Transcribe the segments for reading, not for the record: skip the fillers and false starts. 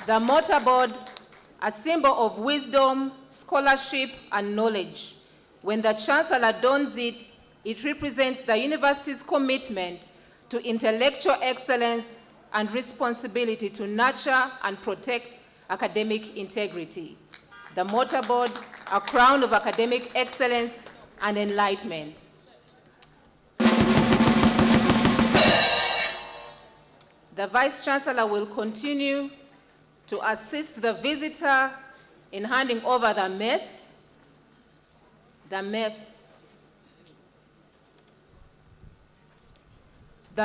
The mortarboard, a symbol of wisdom, scholarship, and knowledge. When the Chancellor dons it, it represents the university's commitment to intellectual excellence and responsibility to nurture and protect academic integrity. The mortarboard, a crown of academic excellence and enlightenment. The Vice-Chancellor will continue to assist the visitor in handing over the mess. The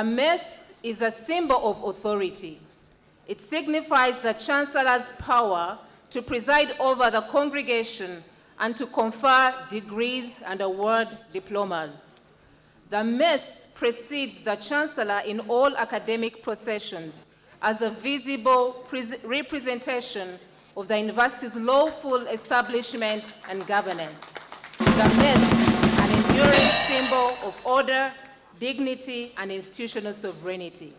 mess is a symbol of authority. It signifies the Chancellor's power to preside over the congregation and to confer degrees and award diplomas. The mess precedes the Chancellor in all academic processions as a visible representation of the university's lawful establishment and governance. The mess, an enduring symbol of order, dignity, and institutional sovereignty.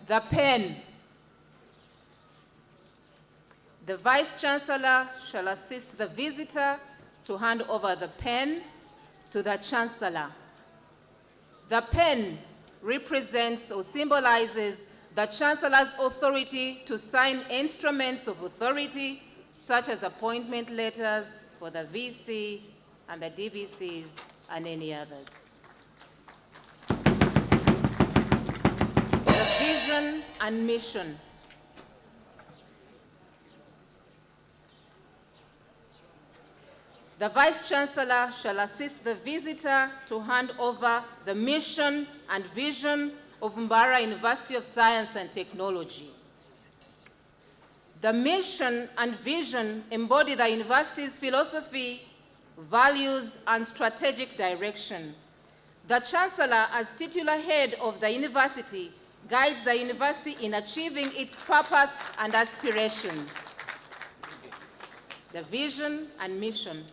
The pen. The Vice-Chancellor shall assist the visitor to hand over the pen to the Chancellor. The pen represents or symbolizes the Chancellor's authority to sign instruments of authority, such as appointment letters for the VC and the DVCs and any others. The vision and mission. The Vice-Chancellor shall assist the visitor to hand over the mission and vision of Mbarara University of Science and Technology. The mission and vision embody the university's philosophy, values, and strategic direction. The Chancellor, as titular head of the university, guides the university in achieving its purpose and aspirations. The vision and mission.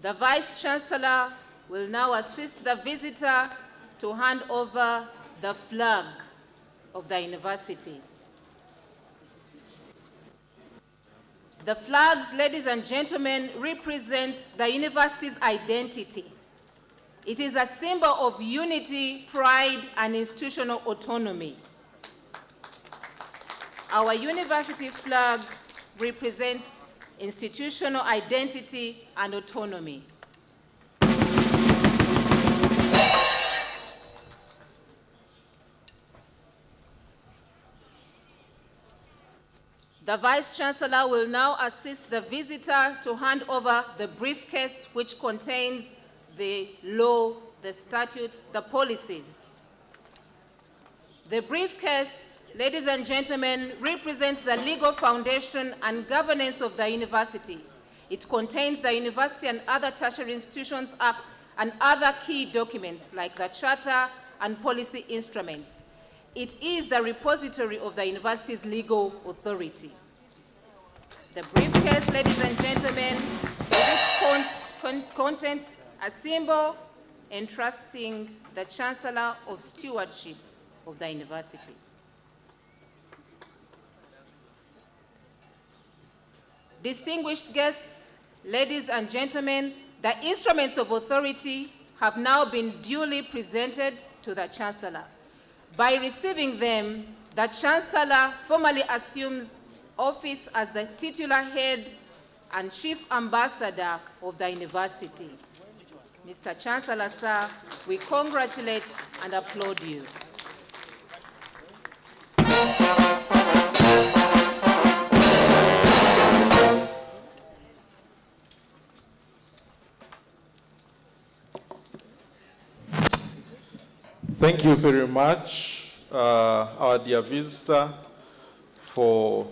The Vice-Chancellor will now assist the visitor to hand over the flag of the university. The flags, ladies and gentlemen, represents the university's identity. It is a symbol of unity, pride, and institutional autonomy. Our university flag represents institutional identity and autonomy. The Vice-Chancellor will now assist the visitor to hand over the briefcase which contains the law, the statutes, the policies. The briefcase, ladies and gentlemen, represents the legal foundation and governance of the university. It contains the University and Other Tertiary Institutions Act and other key documents like the Charter and policy instruments. It is the repository of the university's legal authority. The briefcase, ladies and gentlemen, contains a symbol entrusting the Chancellor of Stewardship of the university. Distinguished guests, ladies and gentlemen, the instruments of authority have now been duly presented to the Chancellor. By receiving them, the Chancellor formally assumes office as the titular head and chief ambassador of the university. Mr. Chancellor, sir, we congratulate and applaud you. Thank you very much, our dear visitor, for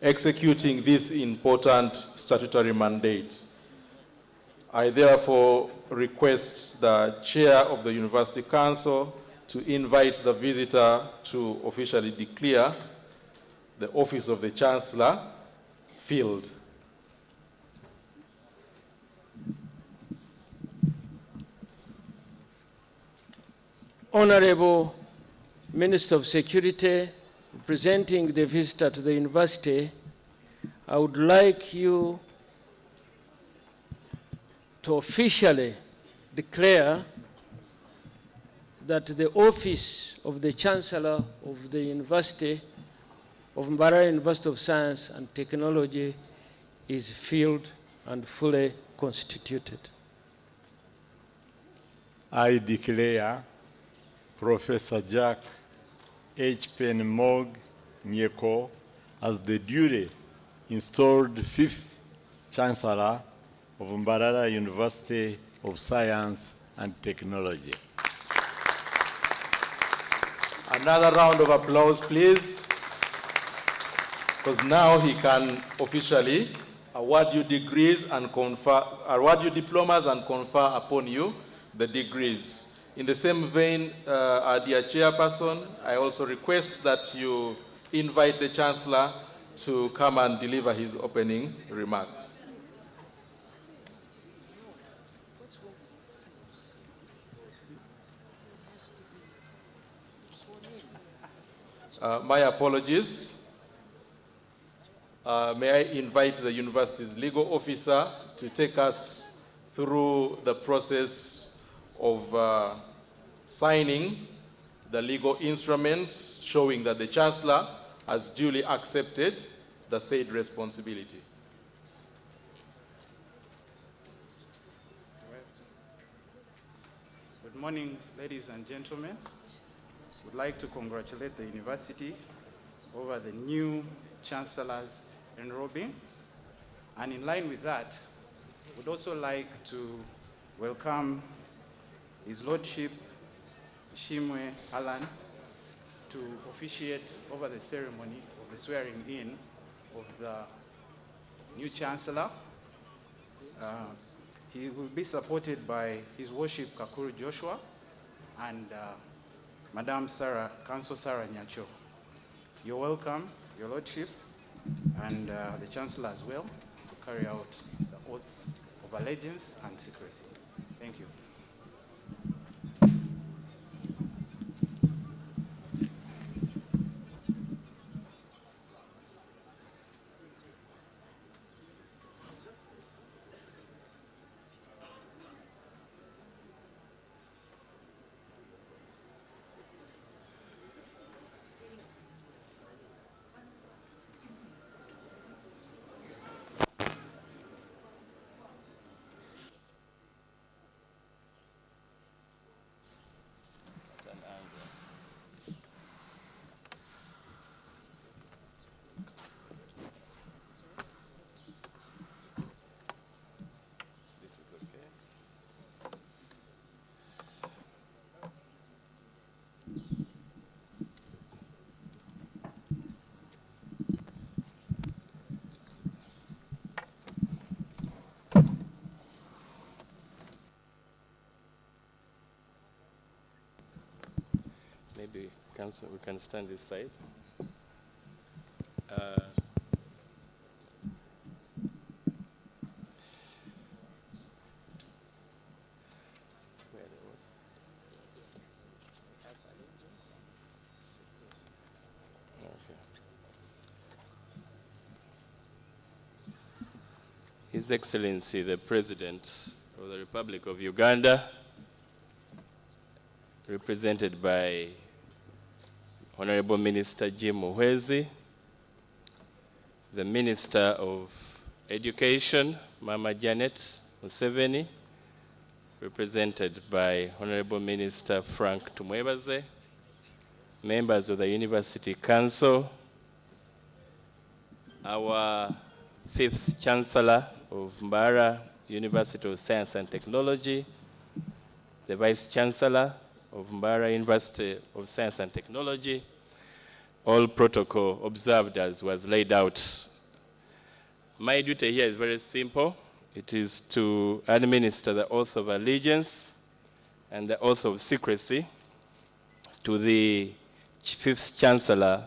executing this important statutory mandate. I therefore request the Chair of the University Council to invite the visitor to officially declare the office of the Chancellor field. Honorable Minister of Security, presenting the visitor to the university, I would like you to officially declare that the office of the Chancellor of the University of Mbarara University of Science and Technology is filled and fully constituted. I declare Professor Jack H. Pen-Mogi Nyeko as the duly installed 5th Chancellor of Mbarara University of Science and Technology. Another round of applause, please. Because now he can officially award you degrees and award you diplomas and confer upon you the degrees. In the same vein, our dear chairperson, I also request that you invite the Chancellor to come and deliver his opening remarks. My apologies. May I invite the university's legal officer to take us through the process of signing the legal instruments showing that the Chancellor has duly accepted the said responsibility. Good morning, ladies and gentlemen. Would like to congratulate the university over the new Chancellor's enrobing. And in line with that, would also like to welcome His Lordship Shimwe Alan to officiate over the ceremony of the swearing in of the new Chancellor. He will be supported by His Worship Kakuru Joshua and Madam Sarah, Council Sarah Nyacho. You're welcome, Your Lordship, and the Chancellor as well, to carry out the oaths of allegiance and secrecy. Thank you. Maybe Council, we can stand this side. His Excellency, the President of the Republic of Uganda, represented by Honorable Minister Jim Muhwezi, the Minister of Education, Mama Janet Museveni, represented by Honorable Minister Frank Tumwebaze, members of the University Council, our 5th Chancellor of Mbarara University of Science and Technology, the Vice Chancellor of Mbarara University of Science and Technology, all protocol observed as was laid out. My duty here is very simple. It is to administer the oath of allegiance and the oath of secrecy to the 5th Chancellor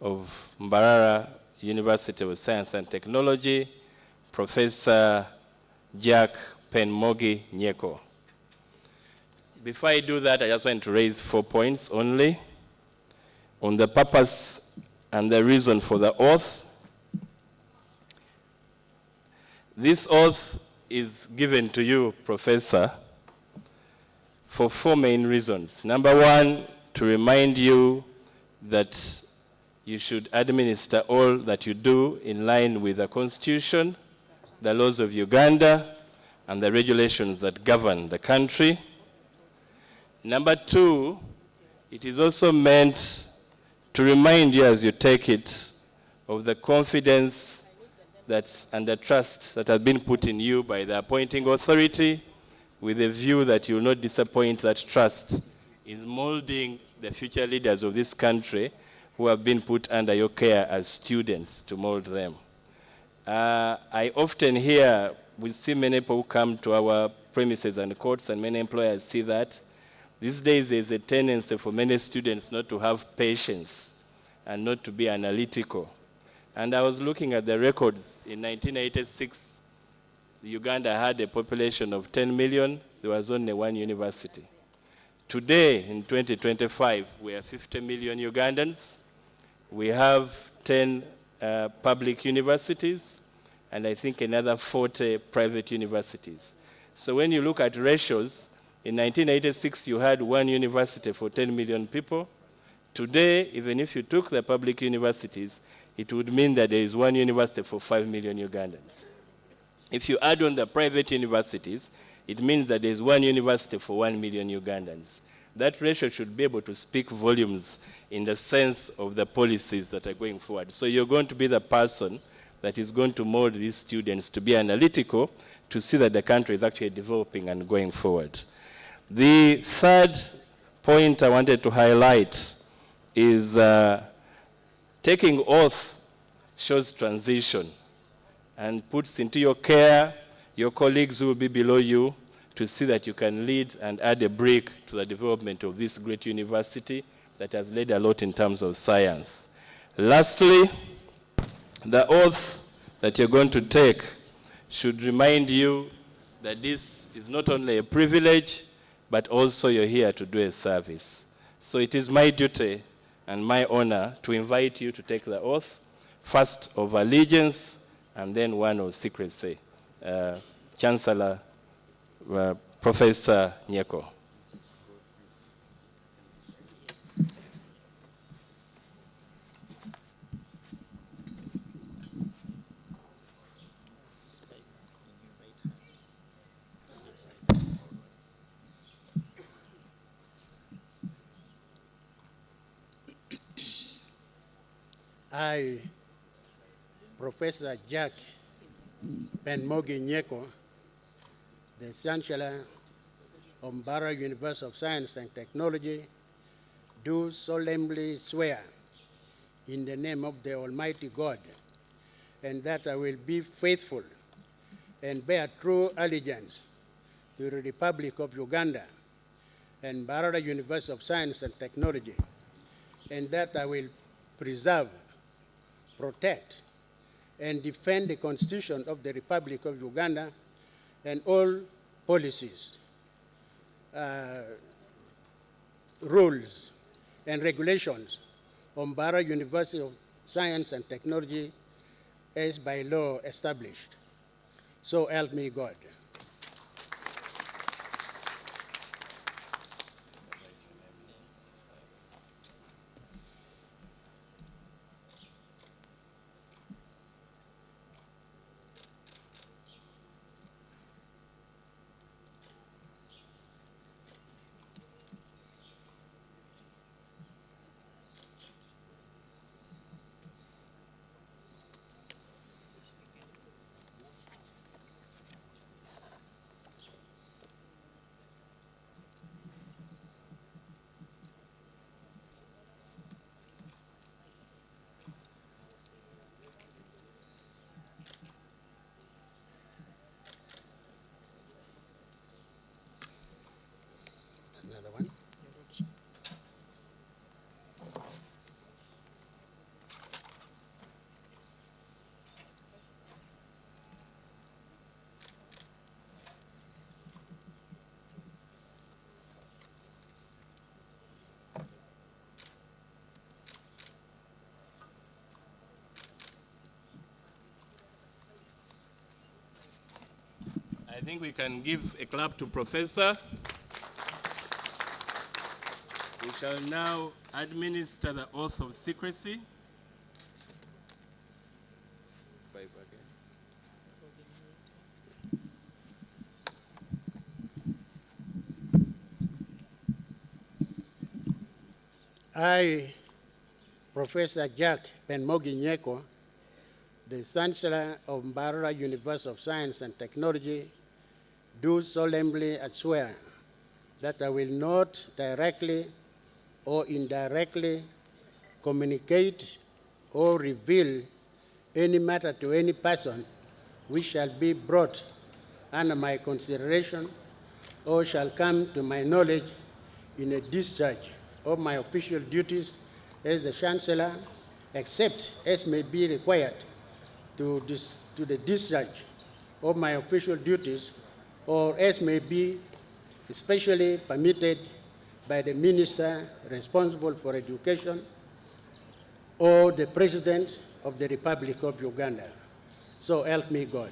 of Mbarara University of Science and Technology, Professor Jack Pen-Mogi Nyeko. Before I do that, I just want to raise 4 points only on the purpose and the reason for the oath. This oath is given to you, Professor, for 4 main reasons. Number 1, to remind you that you should administer all that you do in line with the Constitution, the laws of Uganda, and the regulations that govern the country. Number 2, it is also meant to remind you as you take it of the confidence that, and the trust that has been put in you by the appointing authority, with a view that you will not disappoint that trust in molding the future leaders of this country who have been put under your care as students to mold them. I often hear, we see many people who come to our premises and courts, and many employers see that. These days there's a tendency for many students not to have patience and not to be analytical. And I was looking at the records. In 1986, Uganda had a population of 10 million. There was only 1 university. Today, in 2025, we are 50 million Ugandans. We have 10 public universities, and I think another 40 private universities. So when you look at ratios, in 1986, you had 1 university for 10 million people. Today, even if you took the public universities, it would mean that there is 1 university for 5 million Ugandans. If you add on the private universities, it means that there is 1 university for 1 million Ugandans. That ratio should be able to speak volumes in the sense of the policies that are going forward. So you're going to be the person that is going to mold these students to be analytical, to see that the country is actually developing and going forward. The third point I wanted to highlight is taking oath shows transition and puts into your care your colleagues who will be below you to see that you can lead and add a brick to the development of this great university that has led a lot in terms of science. Lastly, the oath that you're going to take should remind you that this is not only a privilege, but also you're here to do a service. So it is my duty and my honor to invite you to take the oath, first of allegiance, and then one of secrecy. Chancellor, Professor Nyeko. I, Professor Jack Pen-Mogi Nyeko, the Chancellor of Mbarara University of Science and Technology, do solemnly swear in the name of the Almighty God, and that I will be faithful and bear true allegiance to the Republic of Uganda and Mbarara University of Science and Technology, and that I will preserve, protect, and defend the Constitution of the Republic of Uganda and all policies, rules, and regulations on Mbarara University of Science and Technology as by law established. So help me God. I think we can give a clap to Professor. We shall now administer the oath of secrecy. I, Professor Jack Pen-Mogi Nyeko, the Chancellor of Mbarara University of Science and Technology, do solemnly swear that I will not directly or indirectly communicate or reveal any matter to any person which shall be brought under my consideration or shall come to my knowledge in a discharge of my official duties as the Chancellor, except as may be required to the discharge of my official duties or as may be especially permitted by the Minister responsible for education or the President of the Republic of Uganda. So help me God.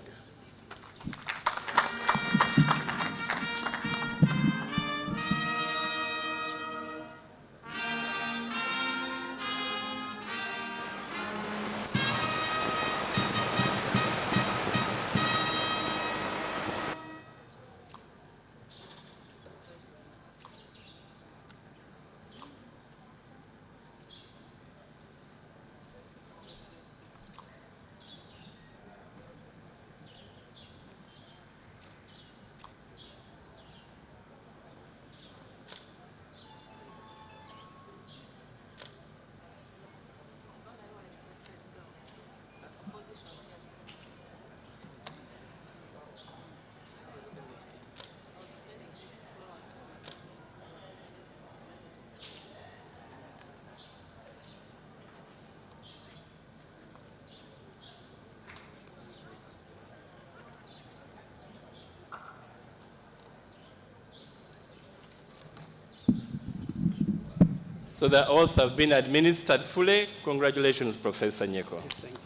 So the oaths have been administered fully. Congratulations, Professor Nyeko. Thank you.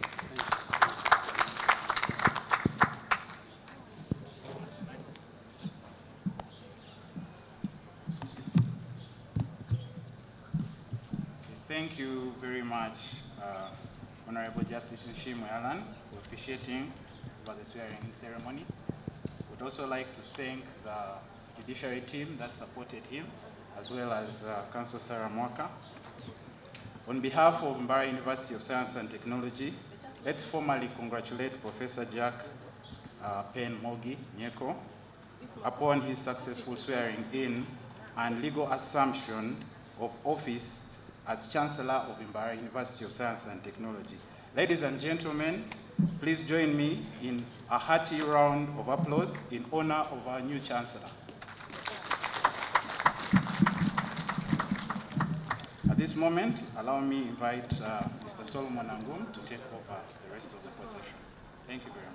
Thank you very much, Honorable Justice Ushimwe Alan, for officiating over the swearing ceremony. We'd also like to thank the judiciary team that supported him, as well as Council Sarah Mwaka. On behalf of Mbarara University of Science and Technology, let's formally congratulate Professor Jack Pen-Mogi Nyeko upon his successful swearing in and legal assumption of office as Chancellor of Mbarara University of Science and Technology. Ladies and gentlemen, please join me in a hearty round of applause in honor of our new Chancellor. At this moment, allow me to invite Mr. Solomon Angum to take over the rest of the procession. Thank you very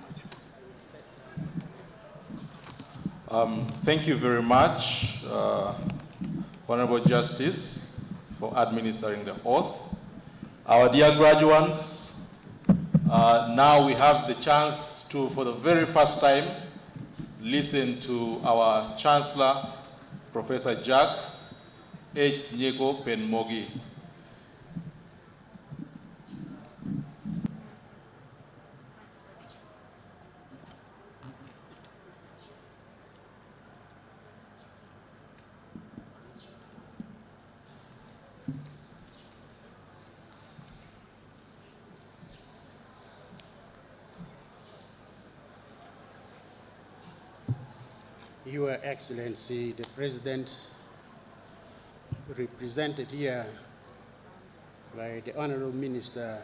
much. Thank you very much, Honorable Justice, for administering the oath. Our dear graduates, now we have the chance to, for the very first time, listen to our Chancellor, Professor Jack H. Nyeko Pen-Mogi. Your Excellency, the President, represented here by the Honorable Minister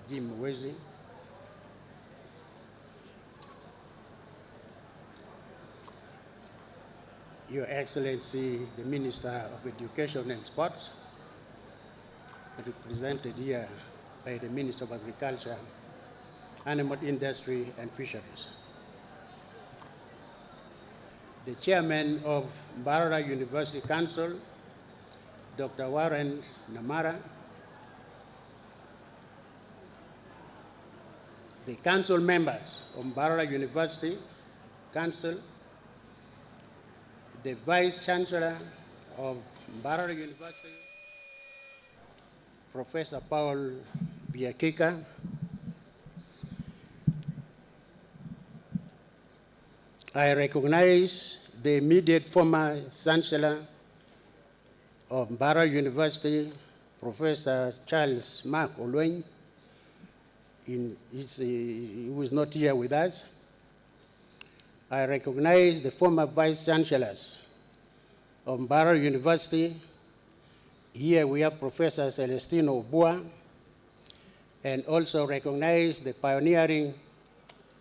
Jim Mwezi, Your Excellency, the Minister of Education and Sports, represented here by the Minister of Agriculture, Animal Industry and Fisheries, the Chairman of Mbarara University Council, Dr. Warren Namara, the council members of Mbarara University Council, the Vice Chancellor of Mbarara University, Professor Paul Biakika, I recognize the immediate former Chancellor of Mbarara University, Professor Charles Mark Olweny, who is not here with us. I recognize the former Vice Chancellors of Mbarara University. Here we have Professor Celestino Obua, and also recognize the pioneering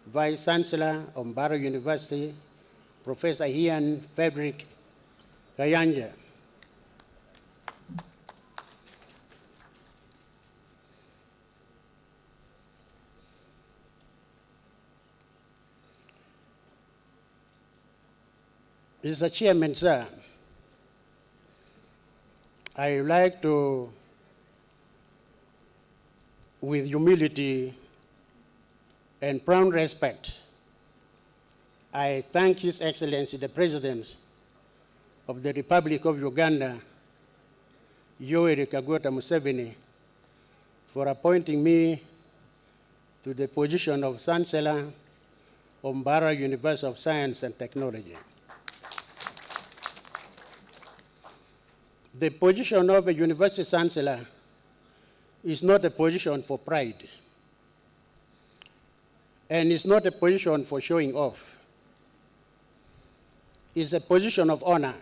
Vice Chancellor of Mbarara University, Professor Ian Frederick Kayanja. Mr. Chairman, sir, I would like to, with humility and profound respect, I thank His Excellency, the President of the Republic of Uganda, Yoweri Kaguta Museveni, for appointing me to the position of Chancellor of Mbarara University of Science and Technology. The position of a university chancellor is not a position for pride, and it's not a position for showing off. It's a position of honor.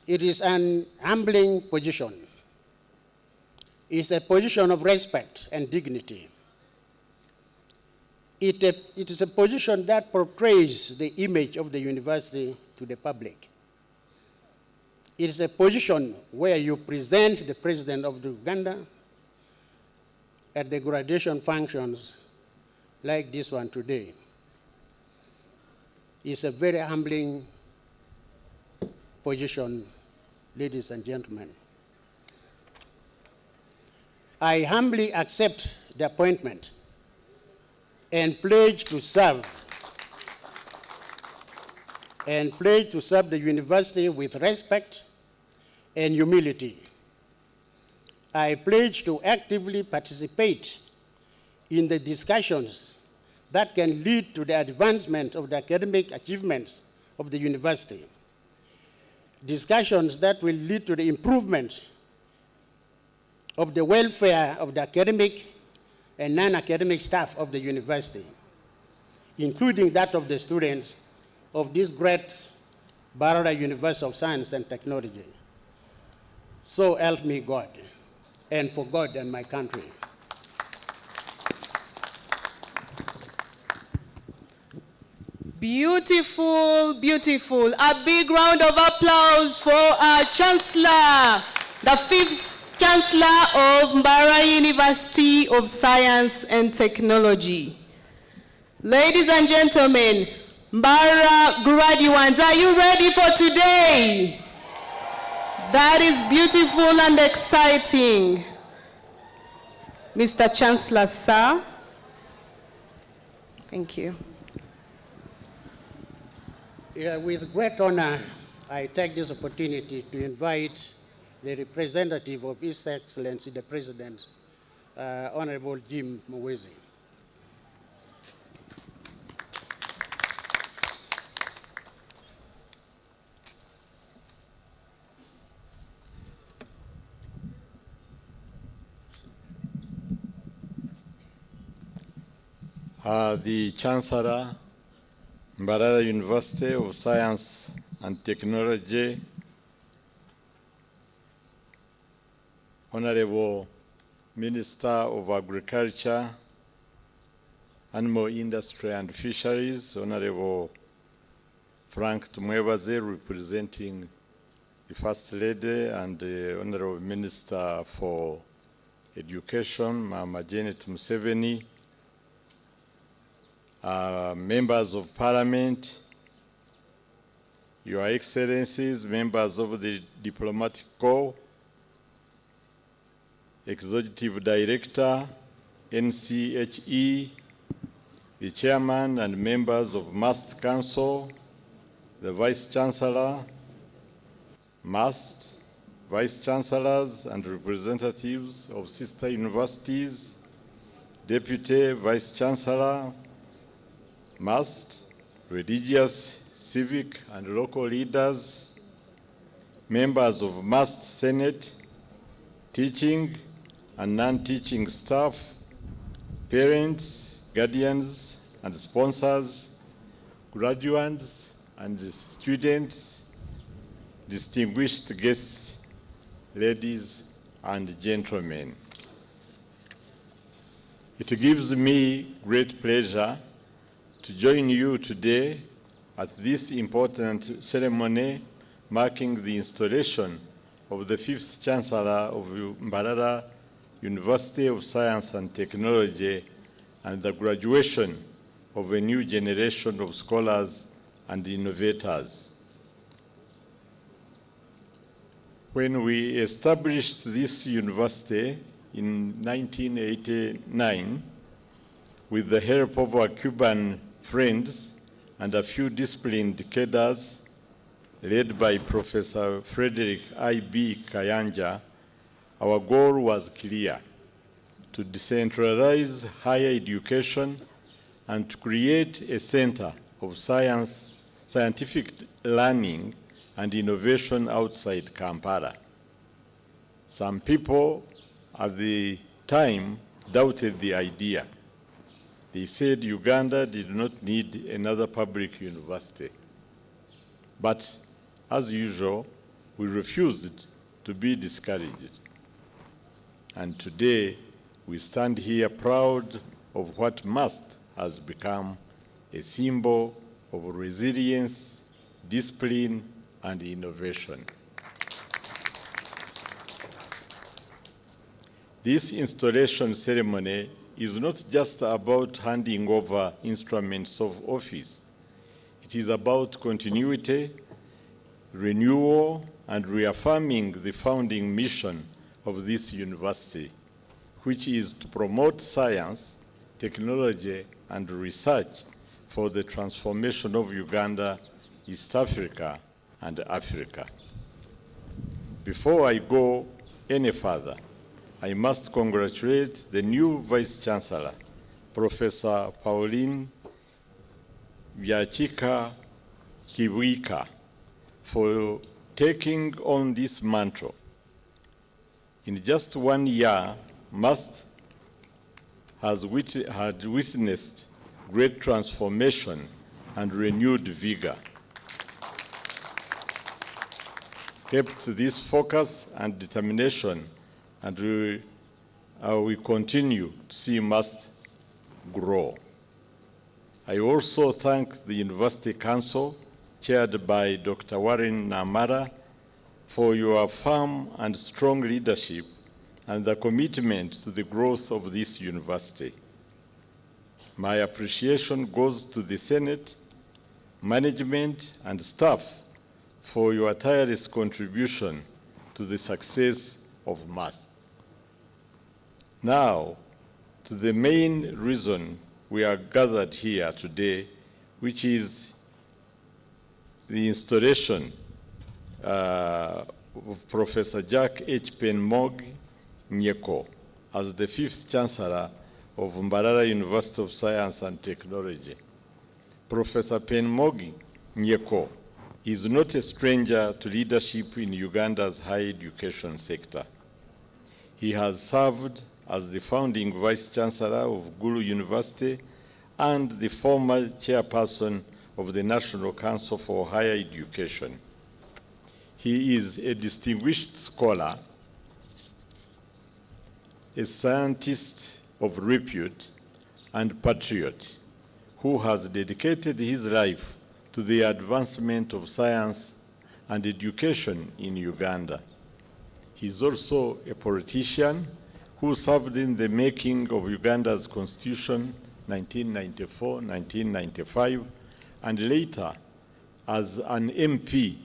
It is an humbling position. It's a position of respect and dignity. It is a position that portrays the image of the university to the public. It is a position where you present the President of Uganda at the graduation functions like this one today. It's a very humbling position, ladies and gentlemen. I humbly accept the appointment and pledge to serve the university with respect and humility. I pledge to actively participate in the discussions that can lead to the advancement of the academic achievements of the university. Discussions that will lead to the improvement of the welfare of the academic and non-academic staff of the university, including that of the students of this great Mbarara University of Science and Technology. So help me God, and for God and my country. Beautiful, beautiful. A big round of applause for our Chancellor, the 5th Chancellor of Mbarara University of Science and Technology. Ladies and gentlemen, Mbarara graduates, are you ready for today? That is beautiful and exciting. Mr. Chancellor, sir. Thank you. Yeah, with great honor, I take this opportunity to invite the representative of His Excellency, the President, Honorable Jim Muhwezi. The Chancellor, Mbarara University of Science and Technology, Honorable Minister of Agriculture, Animal Industry and Fisheries, Honorable Frank Tumwebaze, representing the First Lady, and the Honorable Minister for Education, Mama Janet Museveni, members of Parliament, Your Excellencies, members of the Diplomatic Corps, Executive Director, NCHE, the Chairman and members of Master Council, the Vice Chancellor, must, Vice Chancellors and representatives of sister universities, Deputy Vice Chancellor, must, religious, civic, and local leaders, members of must Senate, teaching and non-teaching staff, parents, guardians, and sponsors, graduates and students, distinguished guests, ladies and gentlemen. It gives me great pleasure to join you today at this important ceremony marking the installation of the 5th Chancellor of Mbarara University of Science and Technology and the graduation of a new generation of scholars and innovators. When we established this university in 1989, with the help of our Cuban friends and a few disciplined cadres, led by Professor Frederick I.B. Kayanja, our goal was clear: to decentralize higher education and to create a center of scientific learning and innovation outside Kampala. Some people at the time doubted the idea. They said Uganda did not need another public university. But as usual, we refused to be discouraged. And today, we stand here proud of what must has become a symbol of resilience, discipline, and innovation. This installation ceremony is not just about handing over instruments of office. It is about continuity, renewal, and reaffirming the founding mission of this university, which is to promote science, technology, and research for the transformation of Uganda, East Africa, and Africa. Before I go any further, I must congratulate the new Vice Chancellor, Professor Pauline Vyachika Kiwika, for taking on this mantle. In just 1 year, MUST had witnessed great transformation and renewed vigor. Kept this focus and determination, and we continue to see MUST grow. I also thank the University Council, chaired by Dr. Warren Namara, for your firm and strong leadership and the commitment to the growth of this university. My appreciation goes to the Senate, management, and staff for your tireless contribution to the success of MUST. Now, to the main reason we are gathered here today, which is the installation of Professor Jack H. Pen-Mogi Nyeko as the 5th Chancellor of Mbarara University of Science and Technology. Professor Pen-Mogi Nyeko is not a stranger to leadership in Uganda's higher education sector. He has served as the founding Vice Chancellor of Gulu University and the former chairperson of the National Council for Higher Education. He is a distinguished scholar, a scientist of repute, and patriot who has dedicated his life to the advancement of science and education in Uganda. He is also a politician who served in the making of Uganda's Constitution 1994-1995, and later as an MP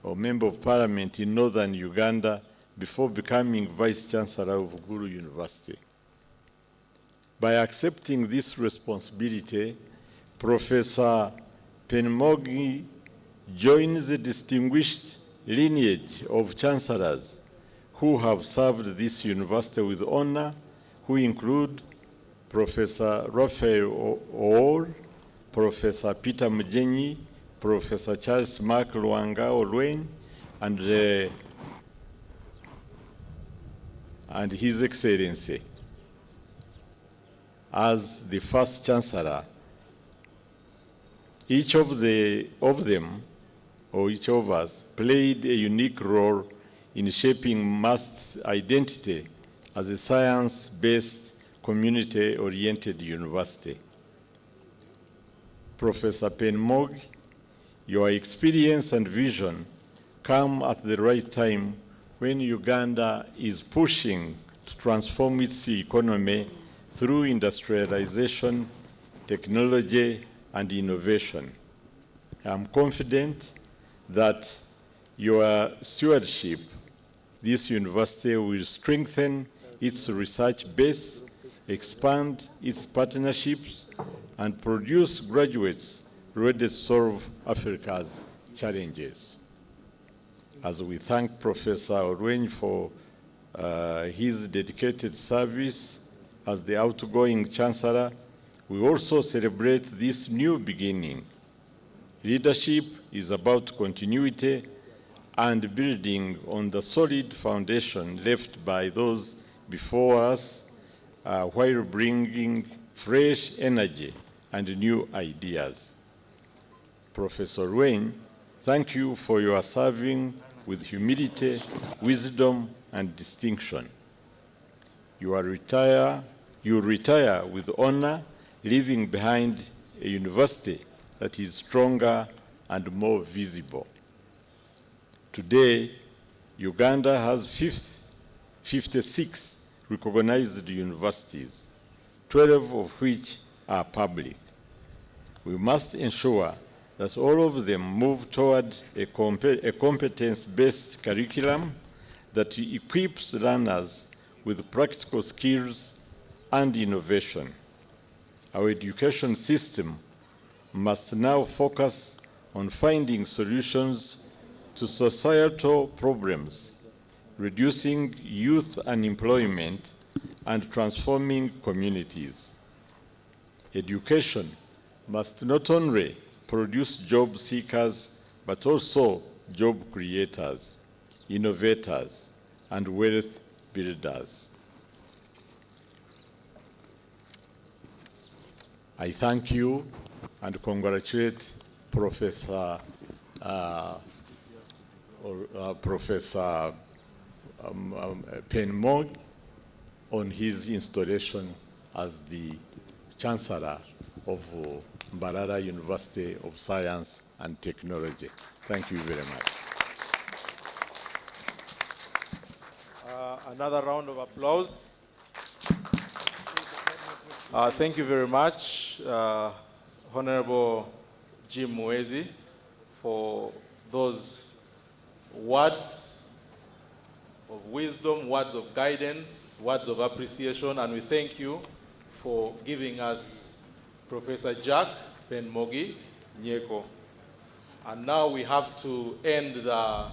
or Member of Parliament in northern Uganda before becoming Vice Chancellor of Gulu University. By accepting this responsibility, Professor Pen-Mogi joins the distinguished lineage of chancellors who have served this university with honor, who include Professor Raphael Oor, Professor Peter Mugenyi, Professor Charles Mark Luanga Olwen, and His Excellency as the first chancellor. Each of them, or each of us, played a unique role in shaping MUST's identity as a science-based, community-oriented university. Professor Pen-Mogi, your experience and vision come at the right time when Uganda is pushing to transform its economy through industrialization, technology, and innovation. I'm confident that your stewardship, this university will strengthen its research base, expand its partnerships, and produce graduates ready to solve Africa's challenges. As we thank Professor Olwen for his dedicated service as the outgoing chancellor, we also celebrate this new beginning. Leadership is about continuity and building on the solid foundation left by those before us while bringing fresh energy and new ideas. Professor Olwen, thank you for your serving with humility, wisdom, and distinction. You retire with honor, leaving behind a university that is stronger and more visible. Today, Uganda has 56 recognized universities, 12 of which are public. We must ensure that all of them move toward a competence-based curriculum that equips learners with practical skills and innovation. Our education system must now focus on finding solutions to societal problems, reducing youth unemployment, and transforming communities. Education must not only produce job seekers, but also job creators, innovators, and wealth builders. I thank you and congratulate Professor Pen-Mogi on his installation as the Chancellor of Mbarara University of Science and Technology. Thank you very much. Another round of applause. Thank you very much, Honorable Jim Muezi, for those words of wisdom, words of guidance, words of appreciation, and we thank you for giving us Professor Jack Pen-Mogi Nyeko. And now we have to end the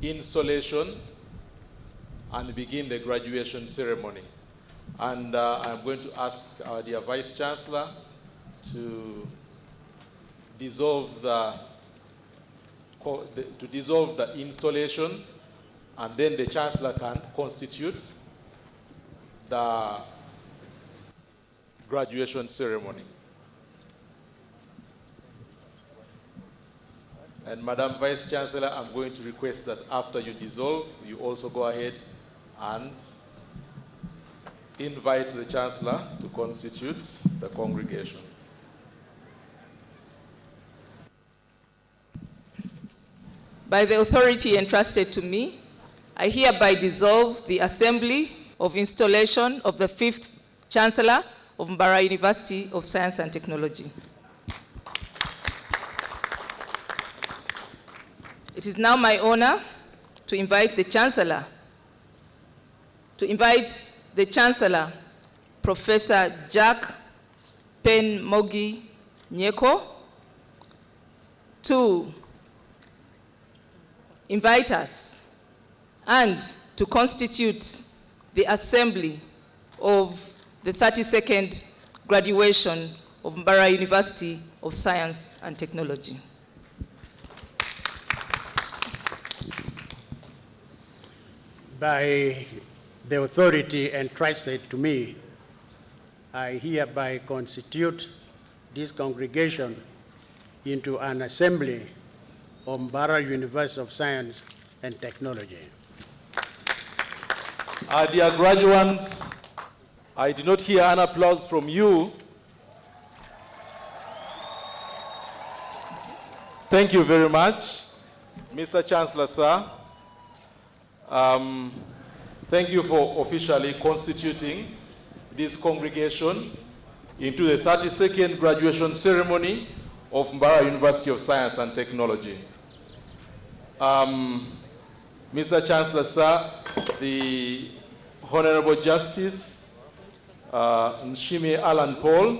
installation and begin the graduation ceremony. And I'm going to ask our dear Vice Chancellor to dissolve the installation, and then the Chancellor can constitute the graduation ceremony. And Madam Vice Chancellor, I'm going to request that after you dissolve, you also go ahead and invite the Chancellor to constitute the congregation. By the authority entrusted to me, I hereby dissolve the Assembly of Installation of the 5th Chancellor of Mbarara University of Science and Technology. It is now my honor to invite the Chancellor, Professor Jack Pen-Mogi Nyeko, to invite us and to constitute the assembly of the 32nd graduation of Mbarara University of Science and Technology. By the authority entrusted to me, I hereby constitute this congregation into an assembly of Mbarara University of Science and Technology. Dear graduates, I did not hear an applause from you. Thank you very much, Mr. Chancellor, sir. Thank you for officially constituting this congregation into the 32nd graduation ceremony of Mbarara University of Science and Technology. Mr. Chancellor, sir, the Honorable Justice Nshime Alan Paul,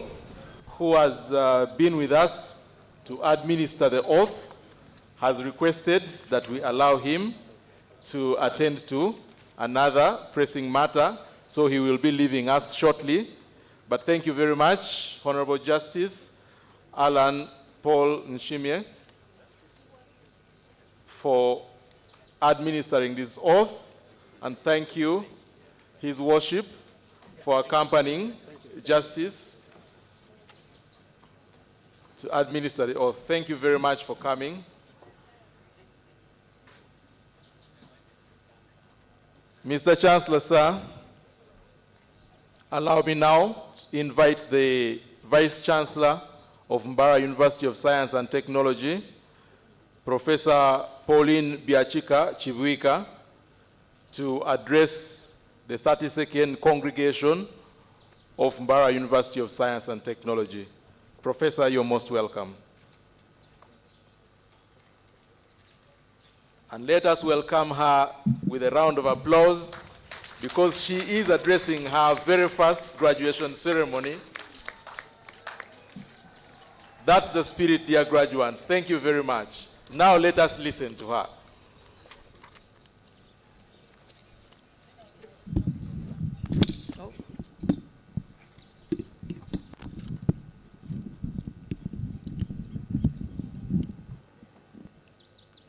who has been with us to administer the oath, has requested that we allow him to attend to another pressing matter, so he will be leaving us shortly. But thank you very much, Honorable Justice Alan Paul Nshime, for administering this oath, and thank you, His Worship, for accompanying Justice to administer the oath. Thank you very much for coming. Mr. Chancellor, sir, allow me now to invite the Vice Chancellor of Mbarara University of Science and Technology, Professor Pauline Biachika Chibuika, to address the 32nd congregation of Mbarara University of Science and Technology. Professor, you're most welcome. And let us welcome her with a round of applause, because she is addressing her very first graduation ceremony. That's the spirit, dear graduates. Thank you very much. Now let us listen to her.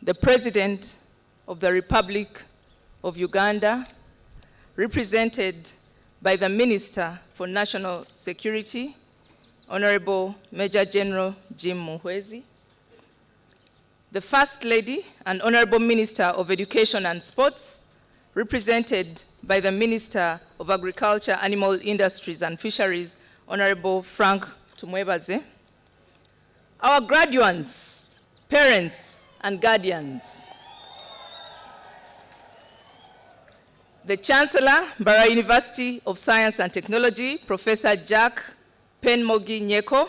The President of the Republic of Uganda, represented by the Minister for National Security, Honorable Major General Jim Muhwezi, the First Lady and Honorable Minister of Education and Sports, represented by the Minister of Agriculture, Animal Industries and Fisheries, Honorable Frank Tumwebaze, our graduates, parents, and guardians, the Chancellor, Mbarara University of Science and Technology, Professor Jack Pen-Mogi Nyeko,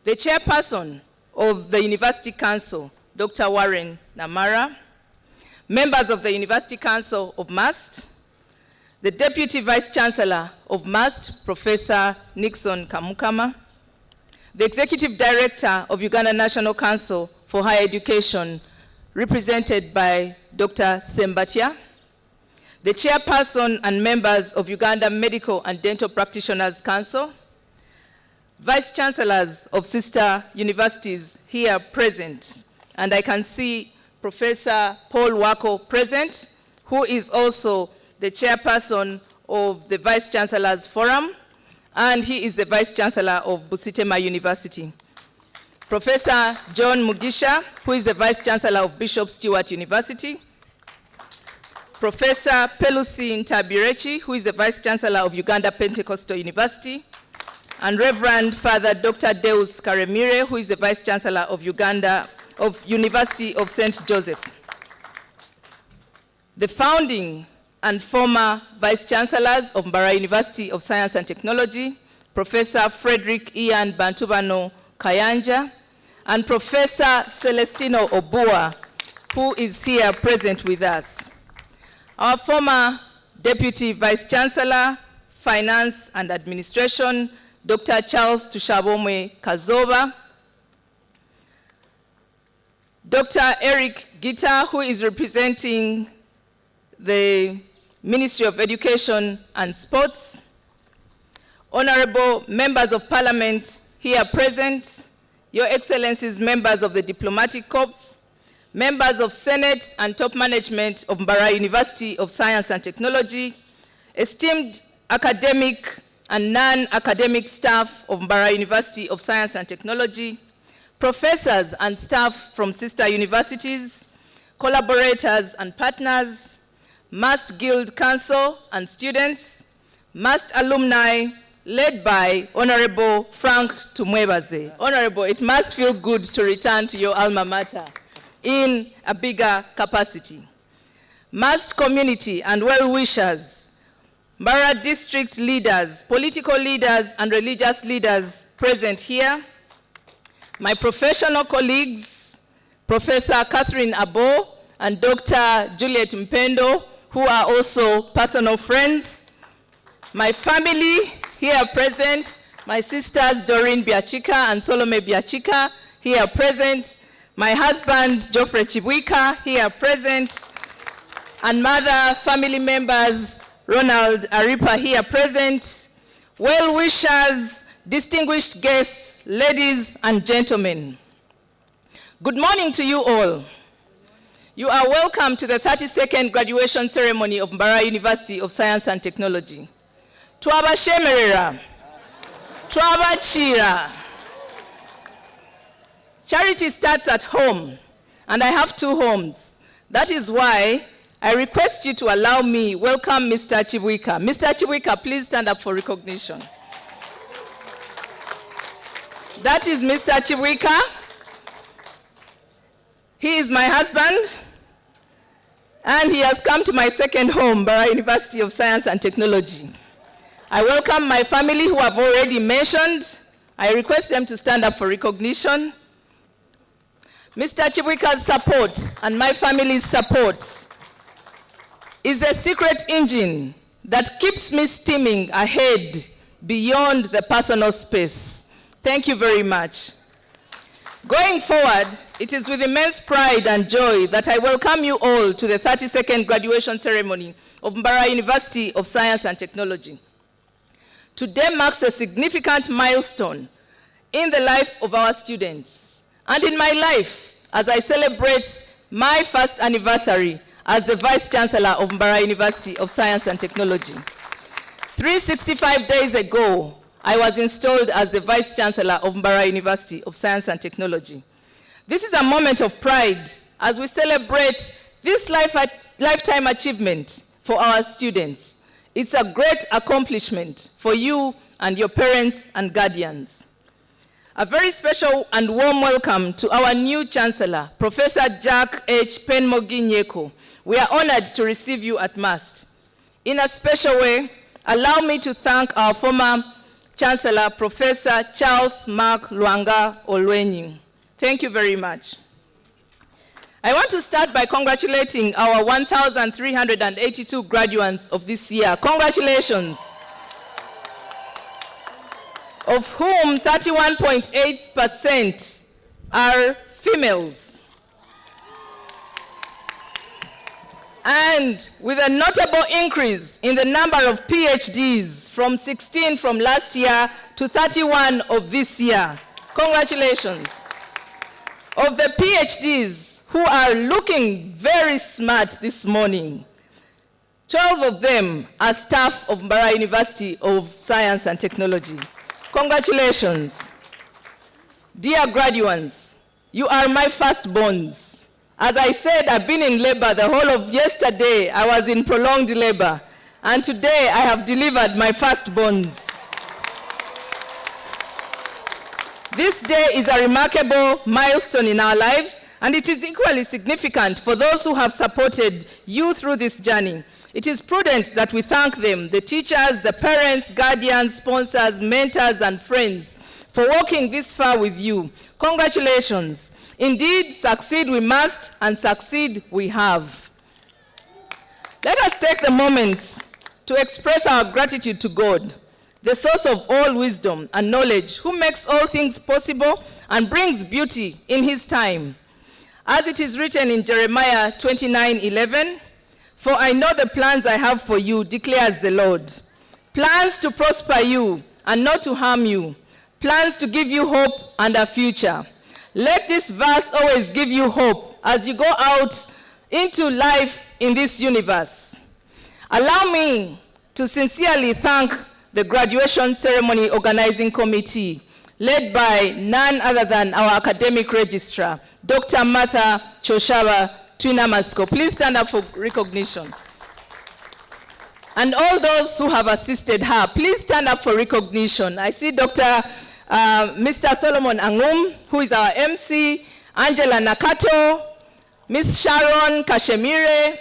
the Chairperson of the University Council, Dr. Warren Namara, members of the University Council of MUST, the Deputy Vice Chancellor of MUST, Professor Nixon Kamukama, the Executive Director of Uganda National Council for Higher Education, represented by Dr. Sembatia, the Chairperson and members of Uganda Medical and Dental Practitioners Council, Vice Chancellors of sister universities here present, and I can see Professor Paul Wako present, who is also the Chairperson of the Vice Chancellors Forum, and he is the Vice Chancellor of Busitema University. Professor John Mugisha, who is the Vice Chancellor of Bishop Stewart University. Professor Pelusi Ntabirechi, who is the Vice Chancellor of Uganda Pentecostal University. And Reverend Father Dr. Deus Karemire, who is the Vice Chancellor of University of St. Joseph. The founding and former Vice Chancellors of Mbarara University of Science and Technology, Professor Frederick Ian Bantubano Kayanja, and Professor Celestino Obua, who is here present with us. Our former Deputy Vice Chancellor, Finance and Administration, Dr. Charles Tushabomwe Kazoba, Dr. Eric Gita, who is representing the Ministry of Education and Sports, honorable members of parliament here present, your excellencies, members of the diplomatic corps, members of Senate and top management of Mbarara University of Science and Technology, esteemed academic and non-academic staff of Mbarara University of Science and Technology, professors and staff from sister universities, collaborators and partners, MAST Guild Council and students, MAST alumni, led by Honorable Frank Tumwebaze. Honorable, it must feel good to return to your alma mater in a bigger capacity. MAST community and well-wishers, Mbarara district leaders, political leaders, and religious leaders present here, my professional colleagues, Professor Catherine Abo and Dr. Juliet Mpendo, who are also personal friends, my family here present, my sisters Doreen Biachika and Solome Biachika here present, my husband Geoffrey Chibwika here present, and mother family members Ronald Aripa here present, well-wishers, distinguished guests, ladies and gentlemen. Good morning to you all. You are welcome to the 32nd graduation ceremony of Mbarara University of Science and Technology. Twabashemerera, Twabachira. Charity starts at home, and I have 2 homes. That is why I request you to allow me welcome Mr. Chibwika. Mr. Chibwika, please stand up for recognition. That is Mr. Chibwika. He is my husband, and he has come to my second home, Mbarara University of Science and Technology. I welcome my family who I've already mentioned. I request them to stand up for recognition. Mr. Chibwika's support and my family's support is the secret engine that keeps me steaming ahead beyond the personal space. Thank you very much. Going forward, it is with immense pride and joy that I welcome you all to the 32nd graduation ceremony of Mbarara University of Science and Technology. Today marks a significant milestone in the life of our students and in my life as I celebrate my first anniversary as the Vice Chancellor of Mbarara University of Science and Technology. 365 days ago, I was installed as the Vice Chancellor of Mbarara University of Science and Technology. This is a moment of pride as we celebrate this lifetime achievement for our students. It's a great accomplishment for you and your parents and guardians. A very special and warm welcome to our new Chancellor, Professor Jack H. Pen-Mogi Nyeko. We are honored to receive you at MAST. In a special way, allow me to thank our former Chancellor, Professor Charles Mark Lwanga Olwenyi. Thank you very much. I want to start by congratulating our 1,382 graduates of this year. Congratulations. Of whom 31.8% are females. And with a notable increase in the number of PhDs from 16 from last year to 31 of this year. Congratulations. Of the PhDs who are looking very smart this morning, 12 of them are staff of Mbarara University of Science and Technology. Congratulations. Dear graduates, you are my firstborns. As I said, I've been in labor the whole of yesterday. I was in prolonged labor. And today I have delivered my firstborns. This day is a remarkable milestone in our lives, and it is equally significant for those who have supported you through this journey. It is prudent that we thank them, the teachers, the parents, guardians, sponsors, mentors, and friends, for walking this far with you. Congratulations. Indeed, succeed we must, and succeed we have. Let us take the moment to express our gratitude to God, the source of all wisdom and knowledge, who makes all things possible and brings beauty in his time. As it is written in Jeremiah 29:11, "For I know the plans I have for you, declares the Lord. Plans to prosper you and not to harm you. Plans to give you hope and a future." Let this verse always give you hope as you go out into life in this universe. Allow me to sincerely thank the graduation ceremony organizing committee, led by none other than our academic registrar, Dr. Martha Choshaba Twinamasko. Please stand up for recognition. And all those who have assisted her, please stand up for recognition. I see Mr. Solomon Angum, who is our MC, Angela Nakato, Ms. Sharon Kashemire,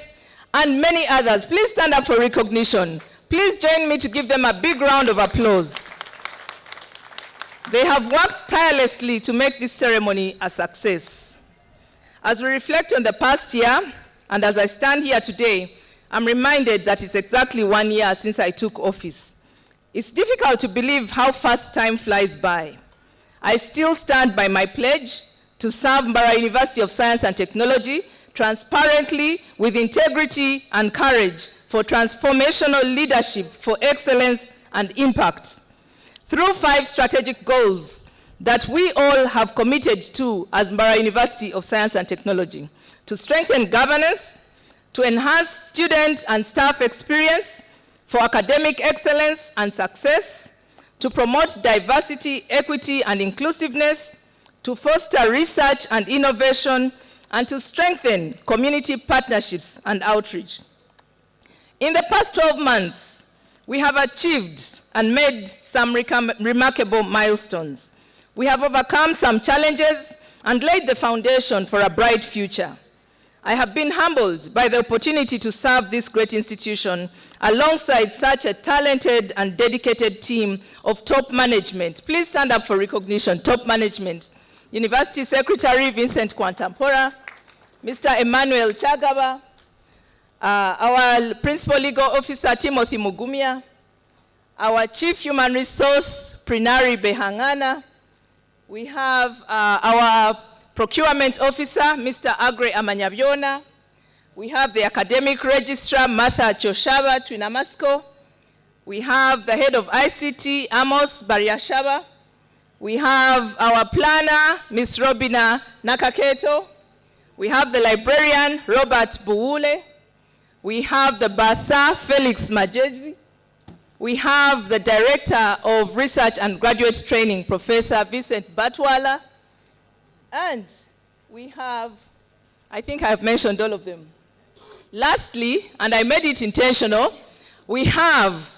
and many others. Please stand up for recognition. Please join me to give them a big round of applause. They have worked tirelessly to make this ceremony a success. As we reflect on the past year, and as I stand here today, I'm reminded that it's exactly 1 year since I took office. It's difficult to believe how fast time flies by. I still stand by my pledge to serve Mbarara University of Science and Technology transparently, with integrity and courage, for transformational leadership, for excellence and impact, through 5 strategic goals that we all have committed to as Mbarara University of Science and Technology: to strengthen governance, to enhance student and staff experience, for academic excellence and success, to promote diversity, equity, and inclusiveness, to foster research and innovation, and to strengthen community partnerships and outreach. In the past 12 months, we have achieved and made some remarkable milestones. We have overcome some challenges and laid the foundation for a bright future. I have been humbled by the opportunity to serve this great institution alongside such a talented and dedicated team of top management. Please stand up for recognition. Top management: University Secretary Vincent Kwantampora, Mr. Emmanuel Chagaba, our Principal Legal Officer Timothy Mugumia, our Chief Human Resource Prinari Behangana. We have our Procurement Officer, Mr. Agre Amanyabiona. We have the Academic Registrar, Martha Choshaba Twinamasko. We have the Head of ICT, Amos Bariashaba. We have our Planner, Ms. Robina Nakaketo. We have the Librarian, Robert Buule. We have the Basa, Felix Majezi. We have the Director of Research and Graduate Training, Professor Vincent Batwala. And we have, I think I have mentioned all of them. Lastly, and I made it intentional, we have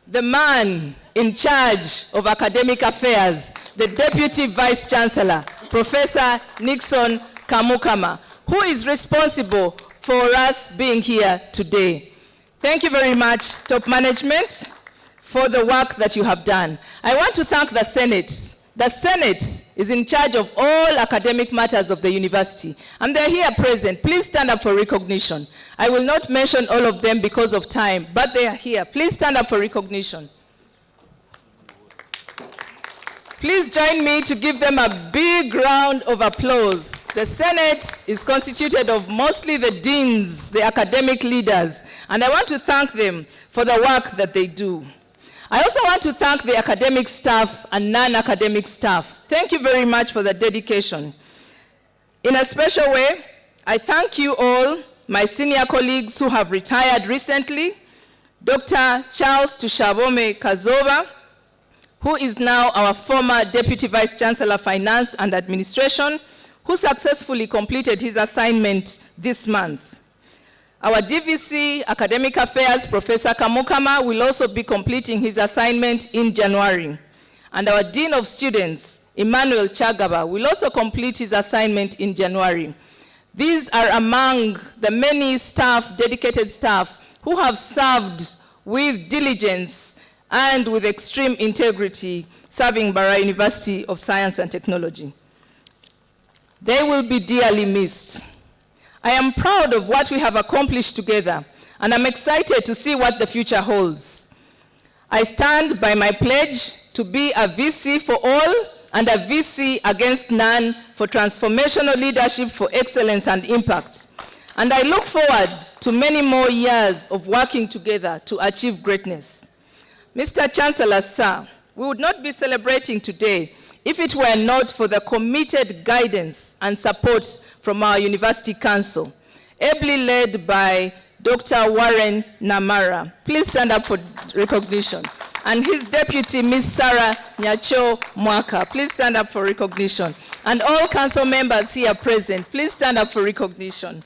the man in charge of academic affairs, the Deputy Vice Chancellor, Professor Nixon Kamukama, who is responsible for us being here today. Thank you very much, top management, for the work that you have done. I want to thank the Senate. The Senate is in charge of all academic matters of the university, and they're here present. Please stand up for recognition. I will not mention all of them because of time, but they are here. Please stand up for recognition. Please join me to give them a big round of applause. The Senate is constituted of mostly the deans, the academic leaders, and I want to thank them for the work that they do. I also want to thank the academic staff and non-academic staff. Thank you very much for the dedication. In a special way, I thank you all, my senior colleagues who have retired recently, Dr. Charles Tushabome Kazoba, who is now our former Deputy Vice Chancellor, Finance and Administration, who successfully completed his assignment this month. Our DVC Academic Affairs, Professor Kamukama, will also be completing his assignment in January. And our Dean of Students, Emmanuel Chagaba, will also complete his assignment in January. These are among the many staff, dedicated staff, who have served with diligence and with extreme integrity, serving Mbarara University of Science and Technology. They will be dearly missed. I am proud of what we have accomplished together, and I'm excited to see what the future holds. I stand by my pledge to be a VC for all and a VC against none for transformational leadership for excellence and impact. And I look forward to many more years of working together to achieve greatness. Mr. Chancellor, sir, we would not be celebrating today if it were not for the committed guidance and support from our University Council, ably led by Dr. Warren Namara. Please stand up for recognition. And his deputy, Ms. Sarah Nyacho Mwaka. Please stand up for recognition. And all council members here present, please stand up for recognition.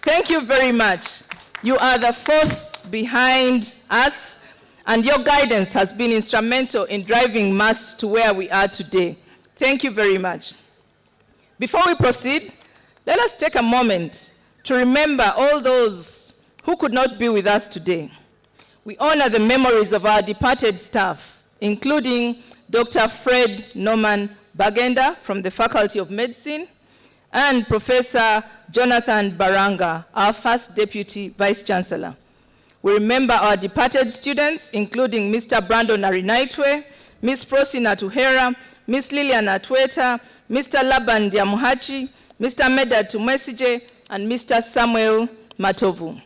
Thank you very much. You are the force behind us, and your guidance has been instrumental in driving MAST to where we are today. Thank you very much. Before we proceed, let us take a moment to remember all those who could not be with us today. We honor the memories of our departed staff, including Dr. Fred Norman Bagenda from the Faculty of Medicine, and Professor Jonathan Baranga, our first Deputy Vice Chancellor. We remember our departed students, including Mr. Brandon Arinaitwe, Ms. Prosina Tuhera, Ms. Lilian Atweta, Mr. Laban Diamuhachi, Mr. Medad Tumesije, and Mr. Samuel Matovu,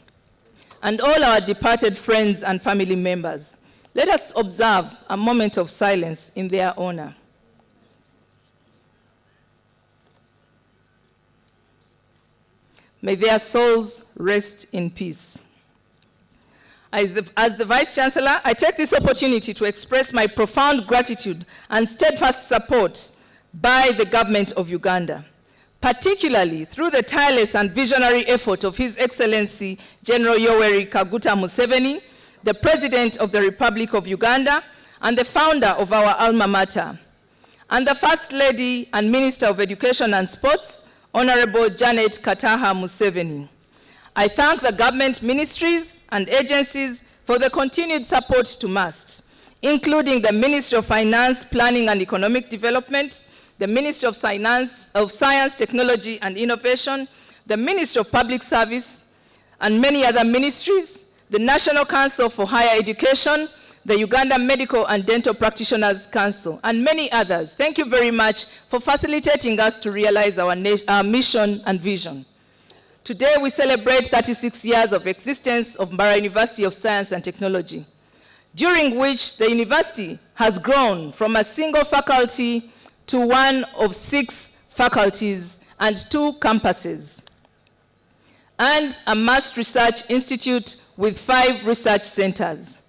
and all our departed friends and family members. Let us observe a moment of silence in their honor. May their souls rest in peace. As the Vice Chancellor, I take this opportunity to express my profound gratitude and steadfast support by the government of Uganda, particularly through the tireless and visionary effort of His Excellency General Yoweri Kaguta Museveni, the President of the Republic of Uganda and the founder of our alma mater, and the First Lady and Minister of Education and Sports, Honorable Janet Kataha Museveni. I thank the government ministries and agencies for the continued support to MAST, including the Ministry of Finance, Planning and Economic Development, the Ministry of Science, Technology and Innovation, the Ministry of Public Service, and many other ministries, the National Council for Higher Education, the Uganda Medical and Dental Practitioners Council, and many others. Thank you very much for facilitating us to realize our mission and vision. Today we celebrate 36 years of existence of Mbarara University of Science and Technology, during which the university has grown from a single faculty to one of 6 faculties and 2 campuses, and a MAST Research Institute with 5 research centers.